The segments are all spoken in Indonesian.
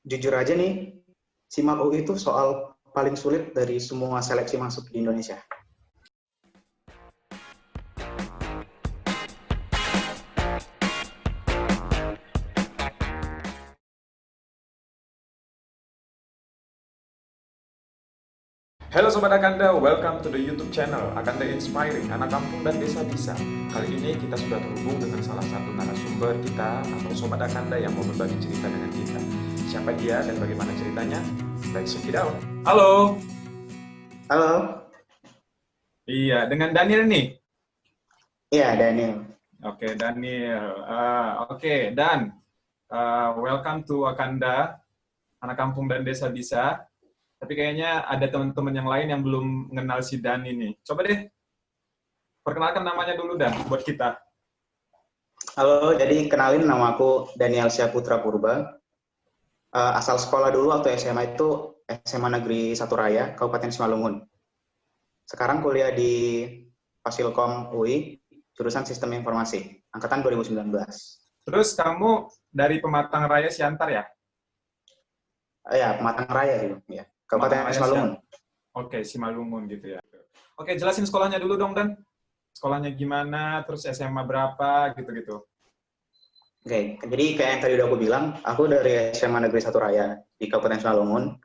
Jujur aja nih, SIMAK UI itu soal paling sulit dari semua seleksi masuk di Indonesia. Halo Sobat Akanda, welcome to the YouTube channel Akanda Inspiring, Anak Kampung dan Desa Bisa. Kali ini kita sudah terhubung dengan salah satu narasumber kita atau Sobat Akanda yang mau berbagi cerita dengan kita. Siapa dia dan bagaimana ceritanya? Let's check it out. Halo. Halo. Iya, dengan Daniel nih. Iya, Daniel. Oke, Daniel. Oke, Dan. Welcome to Akanda, Anak Kampung dan Desa Bisa. Tapi kayaknya ada teman-teman yang lain yang belum mengenal si Dan ini. Coba deh, perkenalkan namanya dulu Dan, buat kita. Halo, jadi kenalin nama aku Daniel Syaputra Purba. Asal sekolah dulu waktu SMA itu SMA Negeri 1 Raya, Kabupaten Simalungun. Sekarang kuliah di Fasilkom UI, jurusan Sistem Informasi, angkatan 2019. Terus kamu dari Pematang Raya Siantar ya? Ya, Pematang Raya gitu. Ya. Kabupaten Simalungun. Oke, Simalungun gitu ya. Oke, jelasin sekolahnya dulu dong, Dan. Sekolahnya gimana, terus SMA berapa, gitu-gitu. Oke, jadi kayak yang tadi udah aku bilang, aku dari SMA Negeri 1 Raya di Kabupaten Simalungun.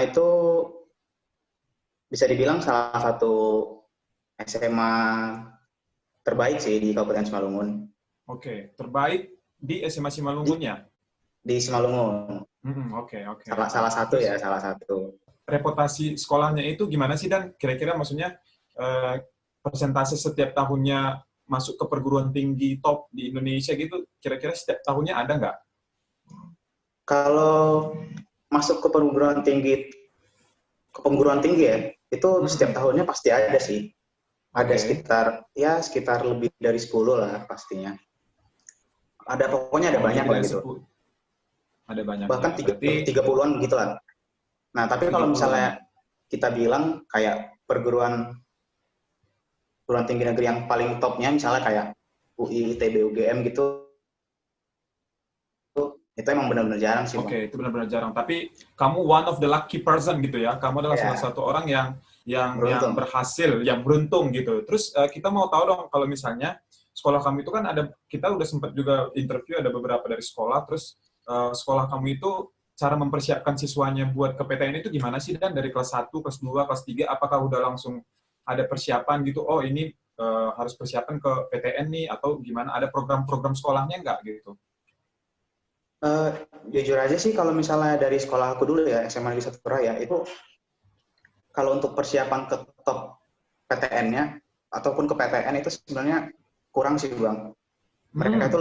Itu bisa dibilang salah satu SMA terbaik sih di Kabupaten Simalungun. Oke, terbaik di SMA Simalungun ya? Di Simalungun. Oke. Salah satu ya, salah satu. Reputasi sekolahnya itu gimana sih, Dan? Kira-kira maksudnya persentase setiap tahunnya masuk ke perguruan tinggi top di Indonesia gitu, kira-kira setiap tahunnya ada nggak? Kalau masuk ke perguruan tinggi ya, itu setiap tahunnya pasti ada sih. Ada sekitar lebih dari 10 lah pastinya. Pokoknya ada banyak lah gitu. Ada banyak. Bahkan ya. 30-an gitu lah. Nah, tapi kalau misalnya kita bilang kayak perguruan tinggi negeri yang paling topnya, misalnya kayak UI, ITB, UGM gitu, itu emang benar-benar jarang sih, Bang. Oke, itu benar-benar jarang. Tapi kamu one of the lucky person gitu ya. Kamu adalah salah satu orang yang berhasil, yang beruntung gitu. Terus kita mau tahu dong, kalau misalnya sekolah kamu itu kan kita udah sempat juga interview ada beberapa dari sekolah. Terus sekolah kamu itu cara mempersiapkan siswanya buat ke PTN itu gimana sih, Dan? Dari kelas 1, kelas 2, kelas 3, apakah udah langsung ada persiapan gitu? Oh, ini harus persiapan ke PTN nih, atau gimana? Ada program-program sekolahnya nggak gitu? Jujur aja sih, kalau misalnya dari sekolah aku dulu ya, SMA Negeri 1 Raya, itu kalau untuk persiapan ke top PTN-nya ataupun ke PTN itu sebenarnya kurang sih, Bang. Mereka itu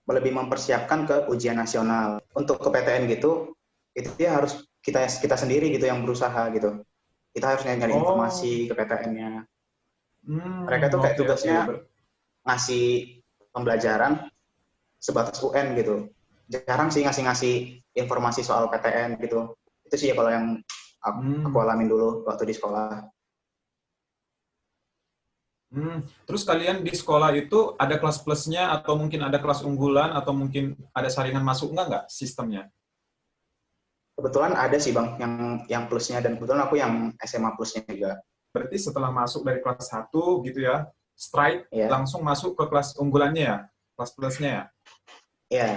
lebih mempersiapkan ke ujian nasional. Untuk ke PTN gitu, itu dia harus kita sendiri gitu yang berusaha gitu. Kita harus nyari informasi ke PTN-nya. Mereka tuh kayak tugasnya ngasih pembelajaran sebatas UN gitu. Jarang sih ngasih informasi soal PTN gitu. Itu sih ya kalau yang aku alamin dulu waktu di sekolah. Terus kalian di sekolah itu ada kelas plusnya, atau mungkin ada kelas unggulan, atau mungkin ada saringan masuk nggak sistemnya? Kebetulan ada sih, Bang, yang plusnya, dan kebetulan aku yang SMA plusnya juga. Berarti setelah masuk dari kelas 1 gitu ya, straight langsung masuk ke kelas unggulannya ya? Kelas plusnya ya? Iya.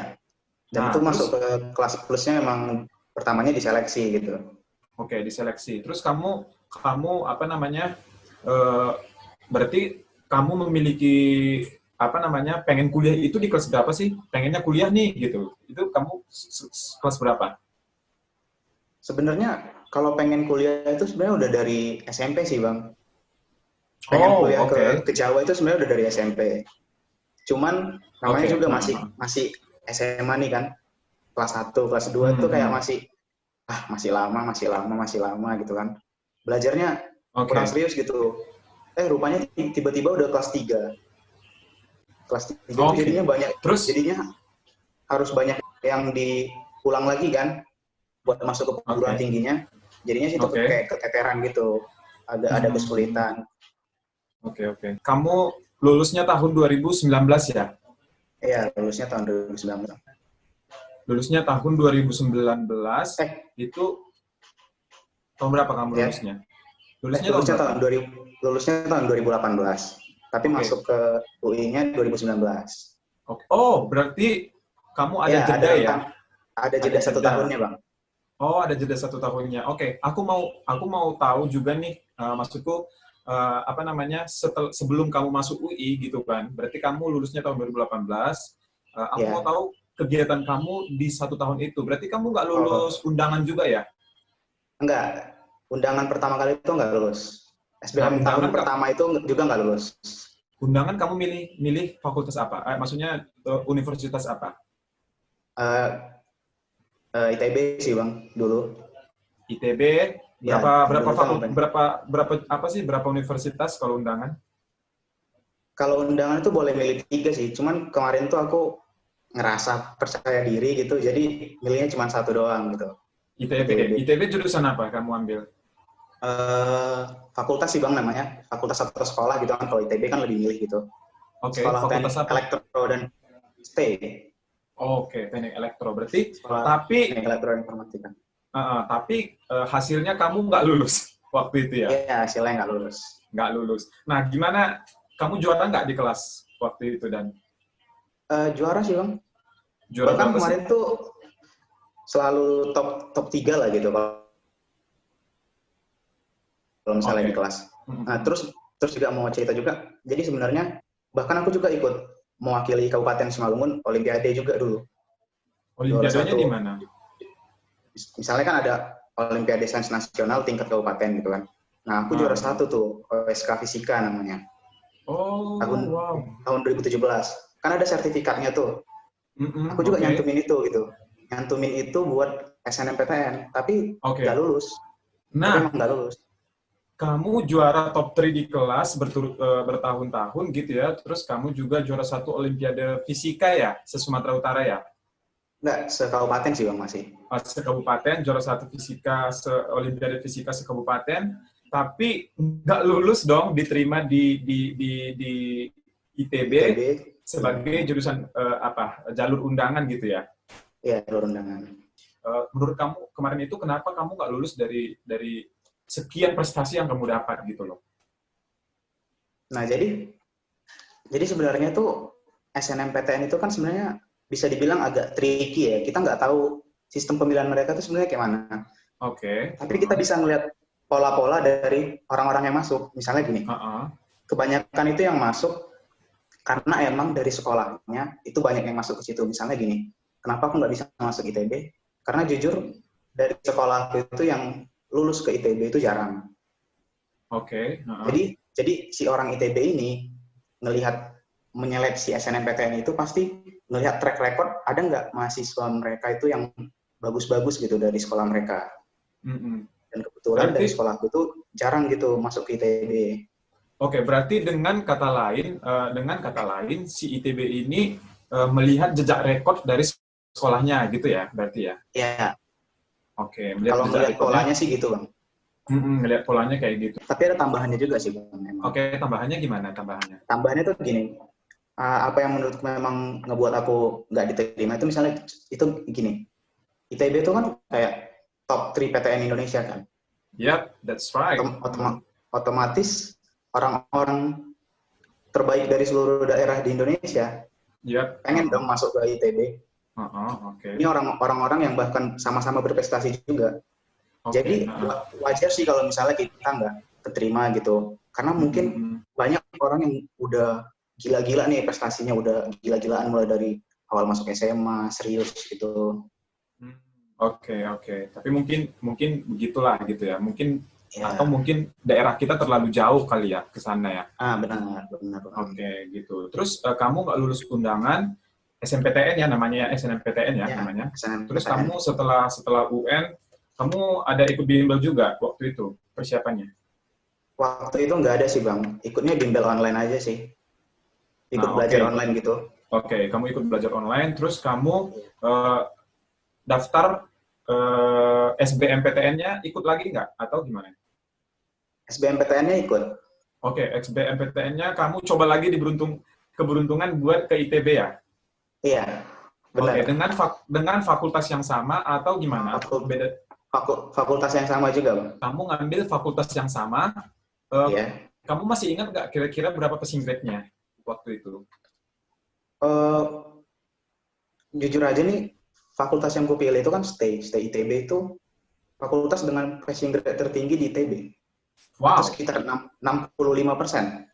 Dan itu masuk ke kelas plusnya memang pertamanya diseleksi gitu. Oke, diseleksi. Terus kamu apa namanya, berarti kamu memiliki pengen kuliah itu di kelas berapa sih? Pengennya kuliah nih gitu. Itu kamu kelas berapa? Sebenarnya kalau pengen kuliah itu sebenarnya udah dari SMP sih, Bang. Pengen kuliah ke Jawa itu sebenarnya udah dari SMP. Cuman namanya juga masih SMA nih kan. Kelas 1, kelas 2 itu kayak masih lama gitu kan. Belajarnya kurang serius gitu. Rupanya tiba-tiba udah kelas 3. Kelas 3 itu jadinya banyak. Jadinya harus banyak yang diulang lagi kan buat masuk ke perguruan tingginya. Jadinya sih itu kayak keteteran gitu. Ada kesulitan. Oke. Kamu lulusnya tahun 2019 ya? Iya, lulusnya tahun 2019. lulusnya tahun 2019, itu tahun berapa kamu lulusnya? Lulusnya tahun berapa? Lulusnya tahun 2018, tapi masuk ke UI-nya 2019. Oh, berarti kamu ada jeda ya? Ada jeda 1 tahunnya, Bang. Oh, ada jeda 1 tahunnya. Oke, aku mau tahu juga nih, maksudku apa namanya, sebelum kamu masuk UI gitu kan, berarti kamu lulusnya tahun 2018. Aku mau tahu kegiatan kamu di 1 tahun itu. Berarti kamu nggak lulus undangan juga ya? Enggak. Undangan pertama kali itu nggak lulus. SBM tahun pertama itu juga nggak lulus. Undangan kamu milih fakultas apa? Maksudnya universitas apa? ITB sih, Bang, dulu. ITB, berapa universitas kalau undangan? Kalau undangan itu boleh milih 3 sih, cuman kemarin tuh aku ngerasa percaya diri gitu, jadi milihnya cuma 1 doang gitu. ITB jurusan apa kamu ambil? Fakultas sih, Bang, namanya. Fakultas atau sekolah gitu kan, kalau ITB kan lebih milih gitu. Sekolah fakultas teknik apa? elektro dan STE. Teknik elektro. Berarti, sekolah teknik elektro dan informatika. Tapi hasilnya kamu nggak lulus waktu itu ya? Iya, hasilnya nggak lulus. Nggak lulus. Nah, gimana? Kamu juara nggak di kelas waktu itu, Dan? Juara sih, Bang. Juara bahkan kemarin tuh selalu top 3 lah gitu kalau misalnya di kelas. Nah, terus juga mau cerita juga. Jadi sebenarnya bahkan aku juga ikut mewakili Kabupaten Simalungun Olimpiade juga dulu. Olimpiadanya di mana? Misalnya kan ada Olimpiade Sains Nasional tingkat kabupaten gitu kan. Nah, aku juara 1 tuh, OSK Fisika namanya. Tahun 2017. Kan ada sertifikatnya tuh. Aku juga nyantumin itu gitu. Nyantumin itu buat SNMPTN, tapi nggak lulus. Nah, emang nggak lulus. Kamu juara top 3 di kelas bertahun-tahun gitu ya, terus kamu juga juara 1 Olimpiade Fisika ya, se-Sumatera Utara ya? Nggak, se-kabupaten sih, Bang, masih. Se-kabupaten, juara 1 Fisika, Olimpiade Fisika se-kabupaten, tapi nggak lulus dong diterima di ITB sebagai jurusan jalur undangan gitu ya? Iya, jalur undangan. Menurut kamu kemarin itu kenapa kamu nggak lulus dari sekian prestasi yang kamu dapat gitu loh? Nah, jadi sebenarnya tuh SNMPTN itu kan sebenarnya bisa dibilang agak tricky ya. Kita nggak tahu sistem pemilihan mereka itu sebenarnya kayak mana. Tapi kita bisa ngelihat pola-pola dari orang-orang yang masuk. Misalnya gini, kebanyakan itu yang masuk karena emang dari sekolahnya itu banyak yang masuk ke situ. Misalnya gini, kenapa aku nggak bisa masuk ITB? Karena jujur dari sekolah itu yang lulus ke ITB itu jarang. Jadi si orang ITB ini menyeleksi SNMPTN itu pasti ngelihat track record, ada nggak mahasiswa mereka itu yang bagus-bagus gitu dari sekolah mereka. Dan kebetulan dari sekolahku itu jarang gitu masuk ke ITB. Berarti dengan kata lain si ITB ini melihat jejak rekod dari sekolahnya gitu ya, berarti ya? Iya. Kalau melihat polanya sih gitu, Bang. Melihat polanya kayak gitu. Tapi ada tambahannya juga sih, Bang. Tambahannya gimana tambahannya? Tambahannya tuh gini, apa yang menurutku memang ngebuat aku nggak diterima itu misalnya itu gini, ITB itu kan kayak top 3 PTN Indonesia kan? Yep, that's right. Otomatis orang-orang terbaik dari seluruh daerah di Indonesia pengen dong masuk ke ITB. Ini orang-orang yang bahkan sama-sama berprestasi juga. Jadi wajar sih kalau misalnya kita nggak keterima gitu. Karena mungkin banyak orang yang udah gila-gila nih prestasinya, udah gila-gilaan mulai dari awal masuk SMA, serius gitu. Tapi mungkin begitulah gitu ya. Mungkin atau mungkin daerah kita terlalu jauh kali ya ke sana ya. Benar. Gitu. Terus kamu nggak lulus undangan SNMPTN ya namanya, SNMPTN ya namanya. SNMPTN. Terus kamu setelah UN, kamu ada ikut bimbel juga waktu itu persiapannya? Waktu itu nggak ada sih, Bang. Ikutnya bimbel online aja sih. Ikut belajar online gitu. Kamu ikut belajar online, terus kamu daftar SBMPTN-nya ikut lagi nggak? Atau gimana? SBMPTN-nya ikut. SBMPTN-nya kamu coba lagi keberuntungan buat ke ITB ya? Iya. Oke, Benar. dengan fakultas yang sama atau gimana? Atau Fakul- beda? Fakultas yang sama juga, Bang. Kamu ngambil fakultas yang sama, eh, Iya. kamu masih ingat nggak kira-kira berapa passing grade-nya waktu itu? Eh, Jujur aja nih, fakultas yang gue pilih itu kan stay ITB itu fakultas dengan passing grade tertinggi di ITB. Itu Wow, sekitar 65%.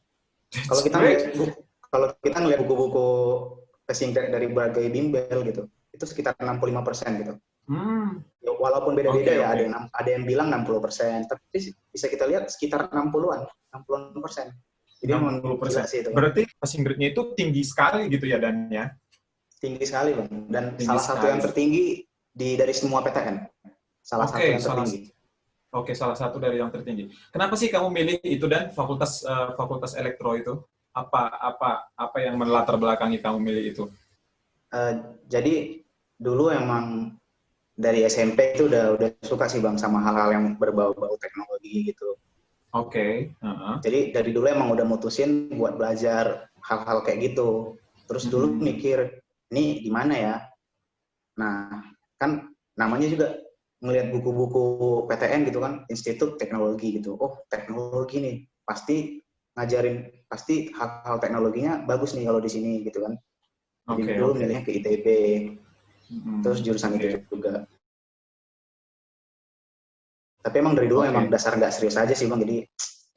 Kalau that's kita great. ngelihat kalau kita ngelihat buku-buku passing grade dari berbagai bimbel gitu, itu sekitar 65% gitu. Hmm, Ya, walaupun beda-beda oke, ya, oke. ada yang bilang 60%, tapi bisa kita lihat sekitar 60-an persen. Jadi emang gila 60%. sih itu, Bang. Berarti passing grade-nya itu tinggi sekali gitu ya, Dan ya? Tinggi sekali, Bang. Dan Tinggi salah satu yang sekali. tertinggi dari semua PTN. Salah satu Oke, yang tertinggi. salah satu dari yang tertinggi. Kenapa sih kamu milih itu dan fakultas elektro itu? Apa yang melatar belakangi kamu milih itu? Eh, jadi dulu emang dari SMP itu udah suka sih, Bang, sama hal-hal yang berbau-bau teknologi gitu. Oke. Jadi dari dulu emang udah mutusin buat belajar hal-hal kayak gitu. Terus dulu Mm-mm. mikir, ini gimana ya? Nah, kan namanya juga ngelihat buku-buku PTN gitu kan, Institut Teknologi gitu. Oh, teknologi nih, pasti hal-hal teknologinya bagus nih kalau di sini gitu kan. Jadi Oke, dulu oke. milihnya ke ITB, terus jurusan itu Oke. juga. Tapi emang dari dulu emang Oke. dasar nggak serius aja sih, Bang. Jadi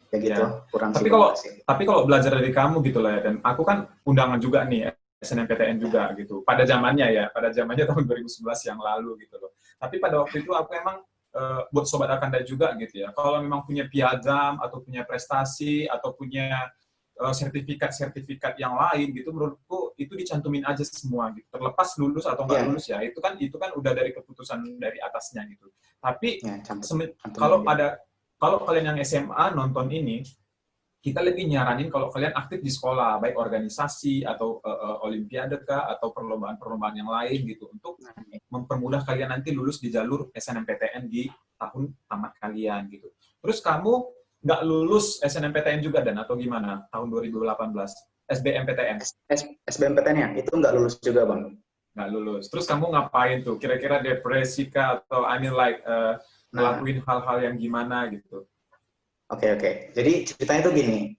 ya gitu, Ya. kurang sih Tapi Bang kalau masih. tapi kalau belajar dari kamu gitu lah ya, dan aku kan undangan juga nih SNMPTN juga gitu. Pada zamannya tahun 2011 yang lalu gitu loh. Tapi pada waktu itu aku emang buat sobat Akanda juga gitu ya. Kalau memang punya piagam atau punya prestasi atau punya sertifikat-sertifikat yang lain gitu, menurutku itu dicantumin aja semua gitu. Terlepas lulus atau nggak Iya, lulus ya, itu kan udah dari keputusan dari atasnya gitu. Tapi ya cantumin kalau aja. kalau kalian yang SMA nonton ini, kita lebih nyaranin kalau kalian aktif di sekolah, baik organisasi atau olimpiade kah, atau perlombaan-perlombaan yang lain gitu, untuk Nah, mempermudah kalian nanti lulus di jalur SNMPTN di tahun tamat kalian gitu. Terus kamu nggak lulus SNMPTN juga dan atau gimana tahun 2018? SBMPTN SBMPTN-nya itu nggak lulus juga Bang. nggak lulus. Terus kamu ngapain tuh? Kira-kira depresi kah atau I mean like Nah, ngelakuin hal-hal yang gimana gitu? oke. Jadi ceritanya tuh gini,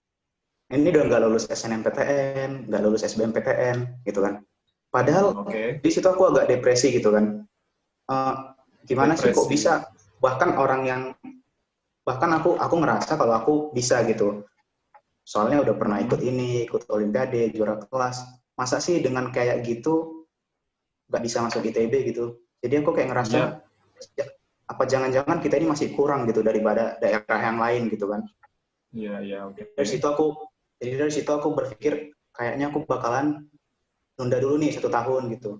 ini udah nggak lulus SNMPTN, nggak lulus SBMPTN, gitu kan. Padahal Oke. di situ aku agak depresi gitu kan. Eh, Gimana sih kok Depresi. bisa? Bahkan orang yang bahkan aku ngerasa kalau aku bisa gitu. Soalnya udah pernah ikut Hmm. ini, ikut olimpiade, juara kelas. Masa sih dengan kayak gitu nggak bisa masuk ITB gitu? Jadi aku kayak ngerasa, Iya, ya, apa jangan-jangan kita ini masih kurang gitu daripada daerah yang lain gitu kan? iya, iya, oke. Dari situ aku, jadi dari situ aku berpikir kayaknya aku bakalan nunda dulu nih 1 tahun gitu,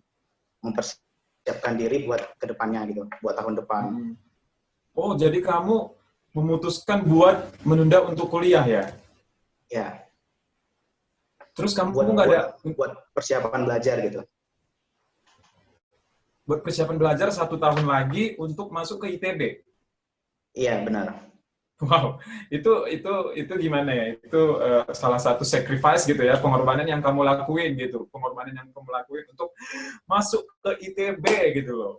mempersiapkan diri buat kedepannya gitu, buat tahun depan. Hmm. Oh, jadi kamu memutuskan buat menunda untuk kuliah ya? Ya, Terus kamu buat nggak ada buat buat persiapan belajar gitu. buat persiapan belajar 1 tahun lagi untuk masuk ke ITB? Iya benar. Wow, itu gimana ya? Itu salah satu sacrifice gitu ya, pengorbanan yang kamu lakuin gitu, pengorbanan yang kamu lakuin untuk masuk ke ITB gitu loh.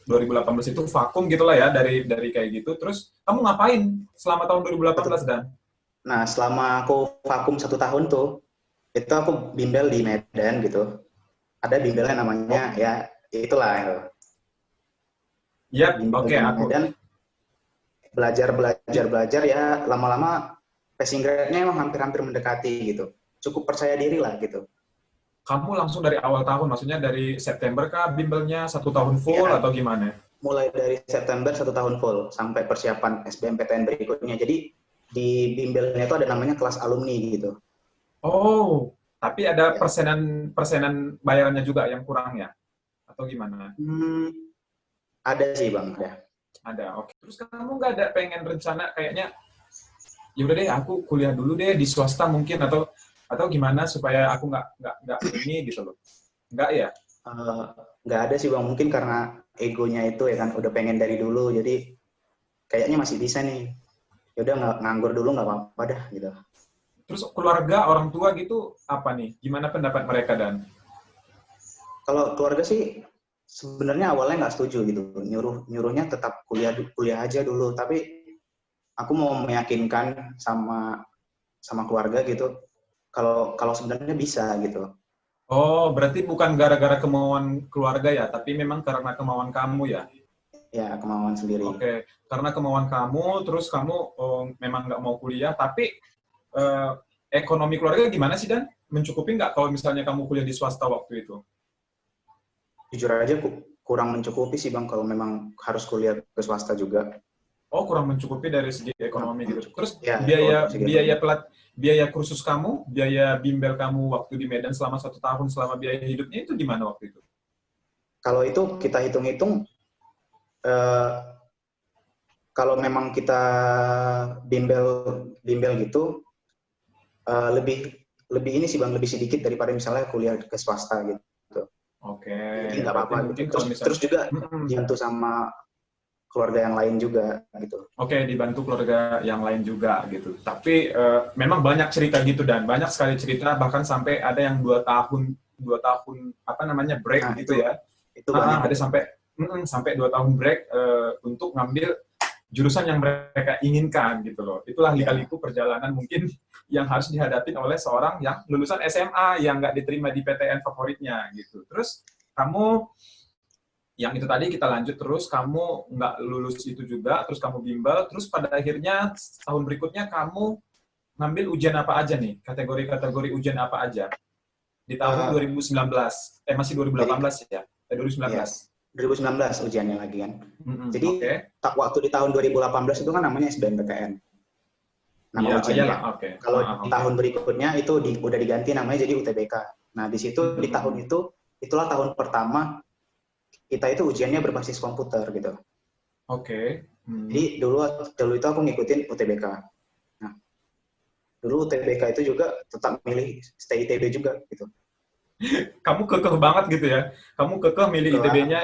2018 itu vakum gitulah ya dari kayak gitu. Terus kamu ngapain selama tahun 2018 dan? Nah selama aku vakum 1 tahun tuh, itu aku bimbel di Medan gitu. Ada bimbelnya Oh, namanya ya itulah itu. yap, Bimbel oke di aku. Medan, belajar ya lama-lama passing grade-nya emang hampir-hampir mendekati gitu. Cukup percaya diri lah gitu. Kamu langsung dari awal tahun, maksudnya dari September kah bimbelnya 1 tahun full Ya, atau gimana? mulai dari September 1 tahun full sampai persiapan SBMPTN berikutnya. Jadi di bimbelnya itu ada namanya kelas alumni gitu. Oh, tapi ada Ya. persenan persenan bayarannya juga yang kurang ya? Atau gimana? Hmm, ada sih Bang, ada. Ada, oke. Terus kamu nggak ada pengen rencana kayaknya, ya udah deh aku kuliah dulu deh di swasta mungkin atau gimana supaya aku nggak ini gitu loh. Nggak ya? Eh, nggak ada sih Bang, mungkin karena egonya itu ya kan udah pengen dari dulu, jadi kayaknya masih bisa nih. Ya udah nggak nganggur dulu nggak apa-apa dah gitu. Terus keluarga, orang tua gitu apa nih? Gimana pendapat mereka dan? Kalau keluarga sih sebenarnya awalnya nggak setuju gitu, nyuruhnya tetap kuliah aja dulu. Tapi aku mau meyakinkan sama keluarga gitu, kalau kalau sebenarnya bisa gitu. Oh, berarti bukan gara-gara kemauan keluarga ya, tapi memang karena kemauan kamu ya? Ya kemauan sendiri. Oke, karena kemauan kamu, terus kamu memang nggak mau kuliah, tapi eh, ekonomi keluarga gimana sih, Dan? Mencukupi nggak kalau misalnya kamu kuliah di swasta waktu itu? Jujur aja kurang mencukupi sih Bang kalau memang harus kuliah ke swasta juga. Oh, kurang mencukupi dari segi Nah, ekonomi gitu. Terus ya kalau biaya dari segi biaya ekonomi. biaya kursus kamu, biaya bimbel kamu waktu di Medan selama 1 tahun selama biaya hidupnya itu gimana waktu itu? Kalau itu kita hitung-hitung, eh, kalau memang kita bimbel bimbel gitu, lebih lebih ini sih Bang, lebih sedikit daripada misalnya kuliah ke swasta gitu. Oke, Jadi nggak berarti apa-apa gitu. mungkin Terus kalau misalnya, terus juga dibantu sama keluarga yang lain juga gitu. oke, dibantu keluarga yang lain juga gitu. Tapi memang banyak cerita gitu, Dan banyak sekali cerita, bahkan sampai ada yang 2 tahun apa namanya break Nah, gitu ya. itu banyak Ada itu. sampai 2 tahun break untuk ngambil jurusan yang mereka inginkan gitu loh. Itulah Ya. lika-liku perjalanan mungkin yang harus dihadapi oleh seorang yang lulusan SMA yang nggak diterima di PTN favoritnya gitu. Terus kamu yang itu tadi kita lanjut terus, kamu nggak lulus itu juga, terus kamu bimbel, terus pada akhirnya tahun berikutnya kamu ngambil ujian apa aja nih? Kategori-kategori ujian apa aja? Di tahun Uh, 2019, masih jadi 2018 ya? ya 2019. 2019 ujiannya lagi kan. Jadi Oke. waktu di tahun 2018 itu kan namanya SBMPTN, nama Iya, oh iyalah, ujiannya. oke. Kalau di Oke. tahun berikutnya itu udah diganti namanya jadi UTBK. Nah, di situ di tahun itu itulah tahun pertama kita itu ujiannya berbasis komputer gitu. Oke. Jadi dulu itu aku ngikutin UTBK. Nah, dulu UTBK itu juga tetap milih stay ITB juga gitu. Kamu kekeh banget gitu ya? Kamu kekeh milih Ke ITB-nya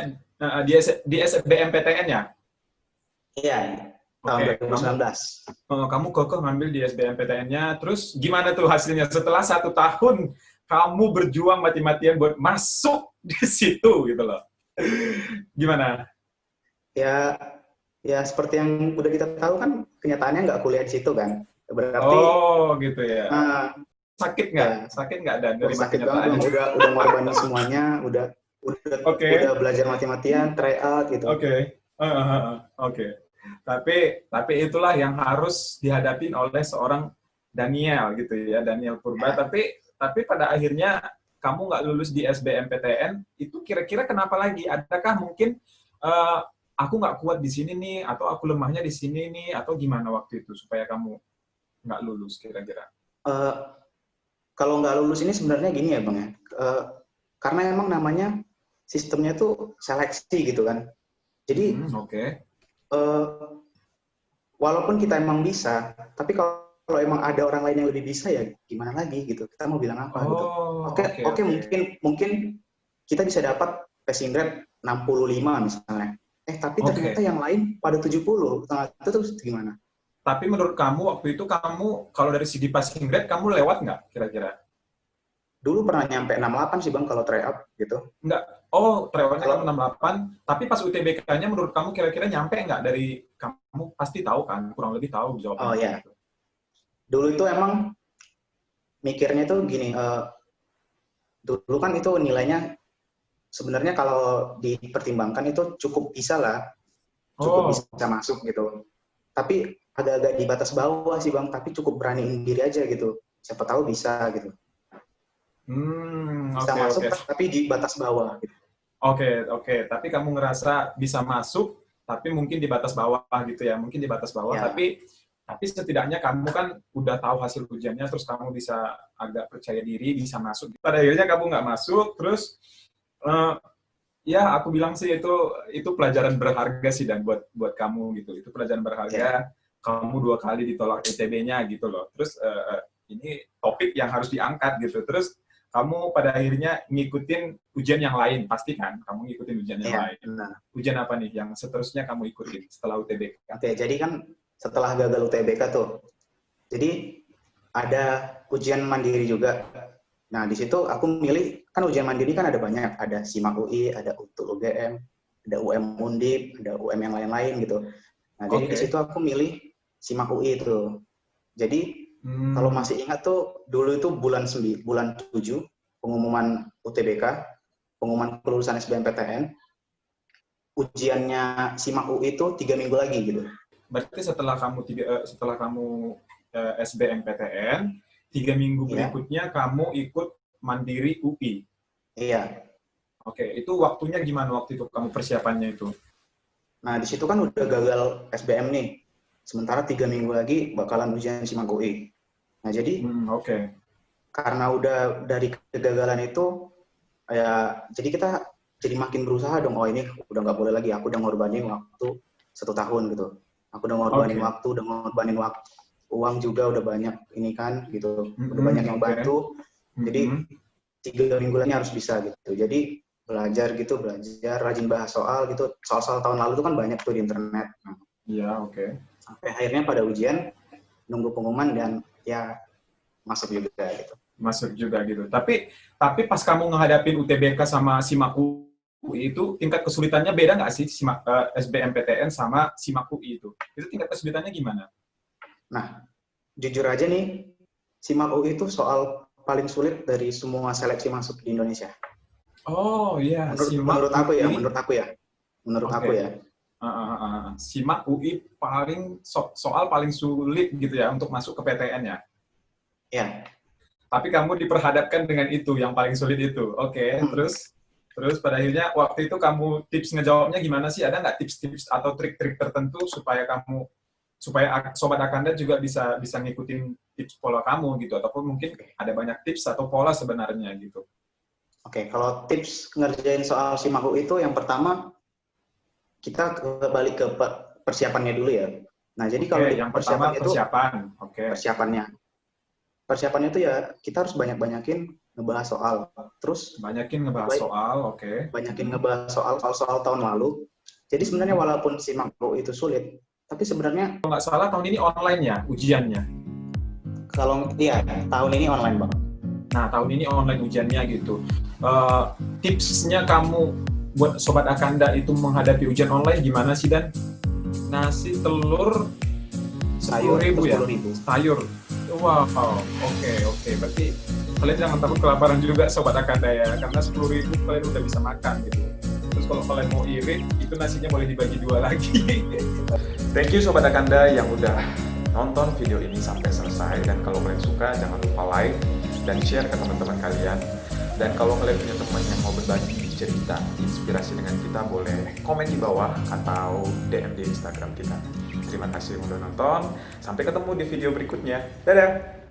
di SBMPTN ya? Iya, tahun Oke, 2019. kamu kekeh ngambil di SBMPTN-nya, terus gimana tuh hasilnya? Setelah 1 tahun, kamu berjuang mati-matian buat masuk di situ gitu loh. Gimana? Ya, ya seperti yang udah kita tahu kan kenyataannya nggak kuliah di situ kan. Berarti Oh, gitu ya. uh, Sakit nggak? ya, Sakit nggak, Dan, wah nerima sakit banget bang. kenyataannya? Udah ngorbanin semuanya, udah Oke, belajar mati-matian, try out gitu. oke. Oke. Tapi itulah yang harus dihadapi oleh seorang Daniel gitu ya, Daniel Purba. Ya, Tapi pada akhirnya kamu nggak lulus di SBMPTN, itu kira-kira kenapa lagi? Adakah mungkin eh, aku nggak kuat di sini nih, atau aku lemahnya di sini nih, atau gimana waktu itu supaya kamu nggak lulus kira-kira? uh, kalau nggak lulus ini sebenarnya gini ya bang ya. Karena emang namanya sistemnya tuh seleksi gitu kan. Jadi Oke. uh, walaupun kita emang bisa, tapi kalau emang ada orang lain yang lebih bisa ya gimana lagi gitu. Kita mau bilang apa gitu. Oh, Oke, oke, oke oke. mungkin kita bisa dapat passing grade 65 misalnya. Tapi ternyata Oke. yang lain pada 70. Nah, itu terus gimana? Tapi menurut kamu waktu itu kamu kalau dari segi passing grade kamu lewat nggak kira-kira? Dulu pernah nyampe 68 sih Bang kalau try out gitu. Nggak. Oh, tryout-nya kamu Kalau 68, tapi pas UTBK-nya menurut kamu kira-kira nyampe nggak dari kamu pasti tahu kan, kurang lebih tahu oh jawabannya ya, gitu. dulu itu emang mikirnya tuh gini, dulu kan itu nilainya sebenarnya kalau dipertimbangkan itu cukup bisa lah, cukup Oh, bisa masuk gitu. Tapi agak-agak di batas bawah sih Bang, tapi cukup beraniin diri aja gitu. Siapa tahu bisa gitu. Bisa oke, masuk oke. tapi di batas bawah gitu. Oke. Tapi kamu ngerasa bisa masuk, tapi mungkin di batas bawah gitu ya, mungkin di batas bawah, Ya, tapi setidaknya kamu kan udah tahu hasil ujiannya, terus kamu bisa agak percaya diri, bisa masuk. Pada akhirnya kamu nggak masuk, terus eh, ya aku bilang sih itu pelajaran berharga sih, Dan, buat kamu gitu. Itu pelajaran ya, berharga. Kamu 2 kali ditolak ITB-nya gitu loh. Terus ini topik yang harus diangkat gitu. Terus kamu pada akhirnya ngikutin ujian yang lain, pasti kan? Kamu ngikutin ujian yang ya, lain. benar. Ujian apa nih yang seterusnya kamu ikutin setelah UTBK? Oke, jadi kan setelah gagal UTBK tuh, jadi ada ujian mandiri juga. Nah, di situ aku milih kan ujian mandiri kan ada banyak, ada SIMAK UI, ada UTU UGM, ada UM Undip, ada UM yang lain-lain gitu. Nah, jadi di situ aku milih SIMAK UI itu. Jadi kalau masih ingat tuh dulu itu bulan 7 pengumuman UTBK, pengumuman kelulusan SBMPTN, ujiannya SIMAK UI itu 3 minggu lagi gitu. Berarti setelah kamu SBMPTN, 3 minggu berikutnya kamu ikut mandiri UI. Iya. Oke, itu waktunya gimana waktu itu kamu persiapannya itu? Nah, di situ kan udah gagal SBM nih. Sementara 3 minggu lagi bakalan ujian SIMAK UI. Nah, jadi karena udah dari kegagalan itu, ya jadi kita jadi makin berusaha dong. Oh, ini udah nggak boleh lagi. Aku udah ngorbanin waktu 1 tahun gitu. Aku udah ngorbanin waktu, udah ngorbanin uang juga udah banyak ini kan gitu. Udah banyak yang bantu. Jadi 3 minggu lagi harus bisa gitu. Jadi belajar, rajin bahas soal gitu. Soal-soal tahun lalu itu kan banyak tuh di internet. Iya, Sampai akhirnya pada ujian nunggu pengumuman dan ya masuk juga gitu. Masuk juga gitu. Tapi pas kamu menghadapin UTBK sama SIMAK UI itu tingkat kesulitannya beda nggak sih SBMPTN sama SIMAK UI itu? Itu tingkat kesulitannya gimana? Nah, jujur aja nih, SIMAK UI itu soal paling sulit dari semua seleksi masuk di Indonesia. Oh iya, menurut aku ya. SIMAK UI soal paling sulit gitu ya untuk masuk ke PTN ya? Iya. Tapi kamu diperhadapkan dengan itu, yang paling sulit itu. Oke, terus pada akhirnya waktu itu kamu tips ngejawabnya gimana sih? Ada nggak tips-tips atau trik-trik tertentu supaya Sobat Akanda juga bisa ngikutin tips pola kamu gitu, ataupun mungkin ada banyak tips atau pola sebenarnya gitu. Oke, kalau tips ngerjain soal SIMAK UI itu yang pertama kita balik ke persiapannya dulu ya. Nah, jadi kalau yang pertama persiapannya itu ya kita harus banyakin ngebahas soal. Terus banyakin ngebahas soal, banyakin ngebahas soal tahun lalu. Jadi sebenarnya walaupun SIMAK UI itu sulit, tapi sebenarnya kalau nggak salah tahun ini online ya ujiannya. Kalau tahun ini online, Bang. Nah, tahun ini online ujiannya gitu. Tipsnya kamu buat Sobat Akanda itu menghadapi ujian online gimana sih, Dan? Nasi, telur, 10.000 ya? Sayur. Wow, oke. Berarti kalian jangan takut kelaparan juga Sobat Akanda ya, karena 10.000 kalian udah bisa makan gitu. Terus kalau kalian mau irit, itu nasinya boleh dibagi 2 lagi. Thank you Sobat Akanda yang udah nonton video ini sampai selesai. Dan kalau kalian suka, jangan lupa like dan share ke teman-teman kalian. Dan kalau kalian punya teman yang mau berbagi cerita, inspirasi dengan kita, boleh komen di bawah atau DM di Instagram kita. Terima kasih yang udah nonton. Sampai ketemu di video berikutnya. Dadah!